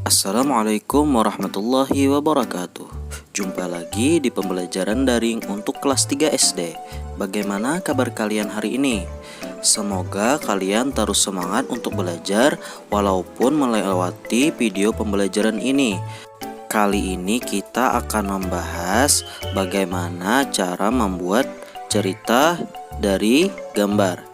Assalamualaikum warahmatullahi wabarakatuh. Jumpa lagi di pembelajaran daring untuk kelas 3 SD. Bagaimana kabar kalian hari ini? Semoga kalian terus semangat untuk belajar walaupun melewati video pembelajaran ini. Kali ini kita akan membahas bagaimana cara membuat cerita dari gambar.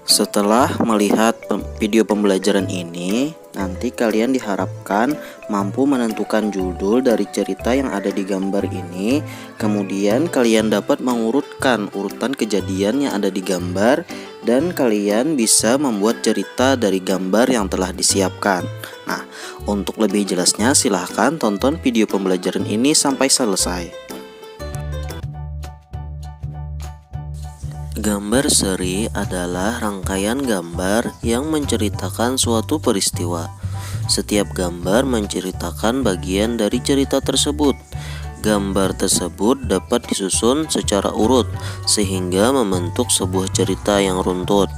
Setelah melihat video pembelajaran ini, nanti kalian diharapkan mampu menentukan judul dari cerita yang ada di gambar ini. Kemudian kalian dapat mengurutkan urutan kejadian yang ada di gambar, dan kalian bisa membuat cerita dari gambar yang telah disiapkan. Nah, untuk lebih jelasnya silahkan tonton video pembelajaran ini sampai selesai. Gambar seri adalah rangkaian gambar yang menceritakan suatu peristiwa. Setiap gambar menceritakan bagian dari cerita tersebut. Gambar tersebut dapat disusun secara urut sehingga membentuk sebuah cerita yang runtut.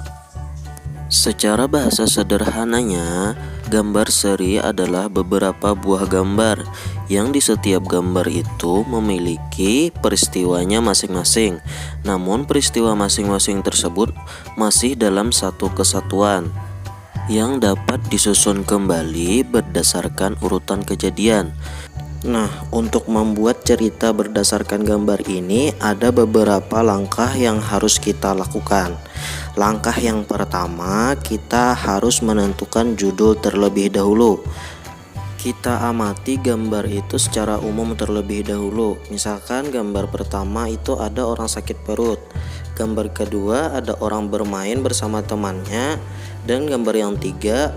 Secara bahasa sederhananya, gambar seri adalah beberapa buah gambar yang di setiap gambar itu memiliki peristiwanya masing-masing. Namun peristiwa masing-masing tersebut masih dalam satu kesatuan yang dapat disusun kembali berdasarkan urutan kejadian. Nah, untuk membuat cerita berdasarkan gambar ini ada beberapa langkah yang harus kita lakukan. Langkah yang pertama, kita harus menentukan judul terlebih dahulu. Kita amati gambar itu secara umum terlebih dahulu. Misalkan gambar pertama itu ada orang sakit perut. Gambar kedua ada orang bermain bersama temannya. Dan gambar yang tiga,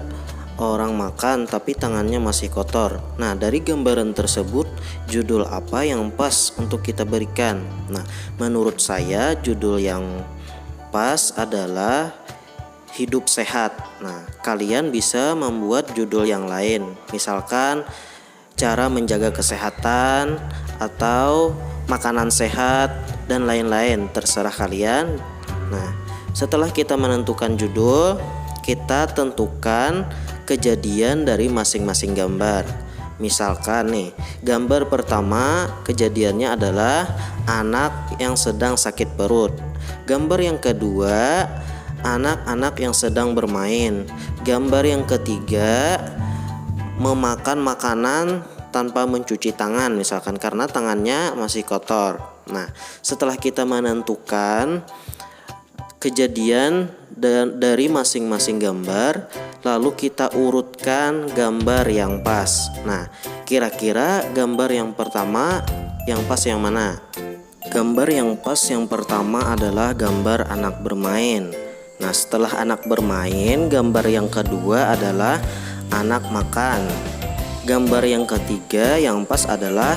orang makan tapi tangannya masih kotor. Nah, dari gambaran tersebut judul apa yang pas untuk kita berikan? Nah, menurut saya judul yang pas adalah hidup sehat. Nah, kalian bisa membuat judul yang lain. Misalkan cara menjaga kesehatan atau makanan sehat dan lain-lain, terserah kalian. Nah, setelah kita menentukan judul, kita tentukan kejadian dari masing-masing gambar. Misalkan nih, gambar pertama kejadiannya adalah anak yang sedang sakit perut. Gambar yang kedua, anak-anak yang sedang bermain. Gambar yang ketiga, memakan makanan tanpa mencuci tangan, misalkan karena tangannya masih kotor. Nah, setelah kita menentukan kejadian dari masing-masing gambar, lalu kita urutkan gambar yang pas. Nah, kira-kira gambar yang pertama yang pas yang mana? Gambar yang pas yang pertama adalah gambar anak bermain. Nah, setelah anak bermain, gambar yang kedua adalah anak makan. Gambar yang ketiga yang pas adalah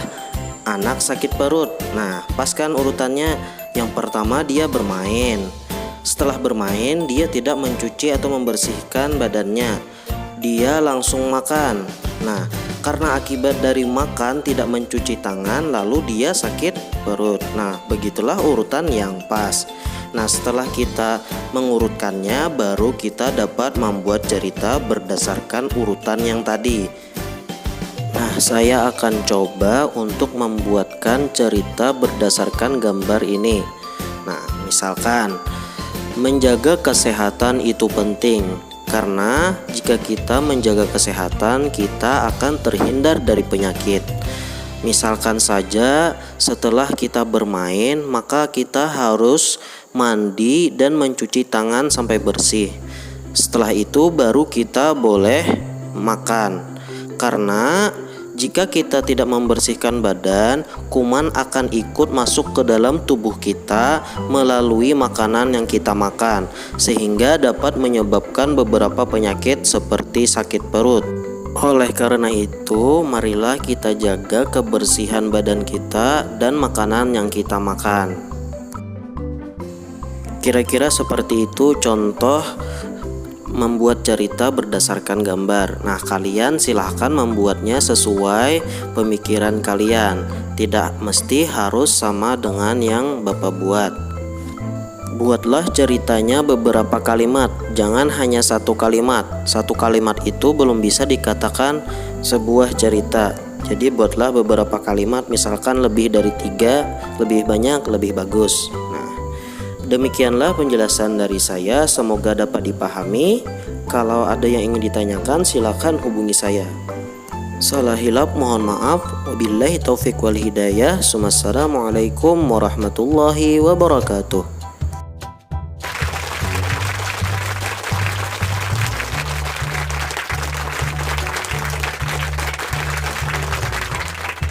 anak sakit perut. Nah, pas kan urutannya? Yang pertama dia bermain. Setelah bermain, dia tidak mencuci atau membersihkan badannya. Dia langsung makan. Nah, karena akibat dari makan tidak mencuci tangan, lalu dia sakit perut. Nah, begitulah urutan yang pas. Nah, setelah kita mengurutkannya, baru kita dapat membuat cerita berdasarkan urutan yang tadi. Nah, saya akan coba untuk membuatkan cerita berdasarkan gambar ini. Nah, misalkan menjaga kesehatan itu penting, karena jika kita menjaga kesehatan, kita akan terhindar dari penyakit. Misalkan saja setelah kita bermain, maka kita harus mandi dan mencuci tangan sampai bersih. Setelah itu baru kita boleh makan. Karena jika kita tidak membersihkan badan, kuman akan ikut masuk ke dalam tubuh kita melalui makanan yang kita makan, sehingga dapat menyebabkan beberapa penyakit seperti sakit perut. Oleh karena itu, marilah kita jaga kebersihan badan kita dan makanan yang kita makan. Kira-kira seperti itu contoh membuat cerita berdasarkan gambar. Nah, kalian silahkan membuatnya sesuai pemikiran kalian. Tidak mesti harus sama dengan yang Bapak buat. Buatlah ceritanya beberapa kalimat, jangan hanya satu kalimat. Satu kalimat itu belum bisa dikatakan sebuah cerita. Jadi buatlah beberapa kalimat, misalkan lebih dari 3, lebih banyak, lebih bagus. Nah, demikianlah penjelasan dari saya, semoga dapat dipahami. Kalau ada yang ingin ditanyakan, silakan hubungi saya. Salah hilap mohon maaf. Wabillahi taufiq wal hidayah. Assalamualaikum warahmatullahi wabarakatuh.